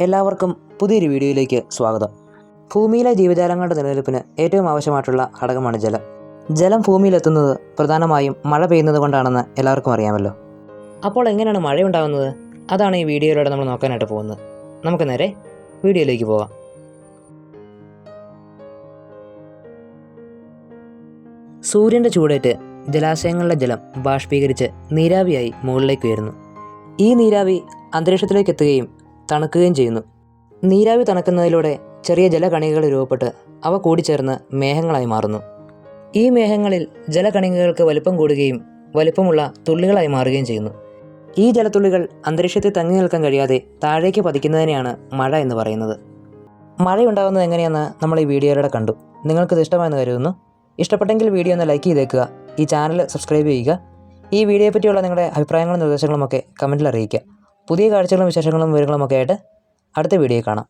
എല്ലാവർക്കും പുതിയൊരു വീഡിയോയിലേക്ക് സ്വാഗതം. ഭൂമിയിലെ ജീവജാലങ്ങളുടെ നിലനിൽപ്പിന് ഏറ്റവും ആവശ്യമായിട്ടുള്ള ഘടകമാണ് ജലം. ജലം ഭൂമിയിലെത്തുന്നത് പ്രധാനമായും മഴ പെയ്യുന്നത് കൊണ്ടാണെന്ന് എല്ലാവർക്കും അറിയാമല്ലോ. അപ്പോൾ എങ്ങനെയാണ് മഴയുണ്ടാകുന്നത്? അതാണ് ഈ വീഡിയോയിലൂടെ നമ്മൾ നോക്കാനായിട്ട് പോകുന്നത്. നമുക്ക് നേരെ വീഡിയോയിലേക്ക് പോകാം. സൂര്യൻ്റെ ചൂടേറ്റ് ജലാശയങ്ങളിലെ ജലം ബാഷ്പീകരിച്ച് നീരാവിയായി മുകളിലേക്ക് ഉയരുന്നു. ഈ നീരാവി അന്തരീക്ഷത്തിലേക്ക് എത്തുകയും തണുക്കുകയും ചെയ്യുന്നു. നീരാവി തണുക്കുന്നതിലൂടെ ചെറിയ ജലകണികകൾ രൂപപ്പെട്ട് അവ കൂടിച്ചേർന്ന് മേഘങ്ങളായി മാറുന്നു. ഈ മേഘങ്ങളിൽ ജലകണികകൾക്ക് വലിപ്പം കൂടുകയും വലിപ്പമുള്ള തുള്ളികളായി മാറുകയും ചെയ്യുന്നു. ഈ ജലത്തുള്ളികൾ അന്തരീക്ഷത്തിൽ തങ്ങി നിൽക്കാൻ കഴിയാതെ താഴേക്ക് പതിക്കുന്നതിനെയാണ് മഴ എന്ന് പറയുന്നത്. മഴയുണ്ടാകുന്നത് എങ്ങനെയെന്ന് നമ്മൾ ഈ വീഡിയോയിലൂടെ കണ്ടു. നിങ്ങൾക്കിത് ഇഷ്ടമായെന്ന് കരുതുന്നു. ഇഷ്ടപ്പെട്ടെങ്കിൽ വീഡിയോ ഒന്ന് ലൈക്ക് ചെയ്തേക്കുക. ഈ ചാനൽ സബ്സ്ക്രൈബ് ചെയ്യുക. ഈ വീഡിയോയെ പറ്റിയുള്ള നിങ്ങളുടെ അഭിപ്രായങ്ങളും നിർദ്ദേശങ്ങളുമൊക്കെ കമൻറ്റിൽ അറിയിക്കുക. പുതിയ കാഴ്ചകളും വിശേഷങ്ങളും വിവരങ്ങളുമൊക്കെ ആയിട്ട് അടുത്ത വീഡിയോയിൽ കാണാം.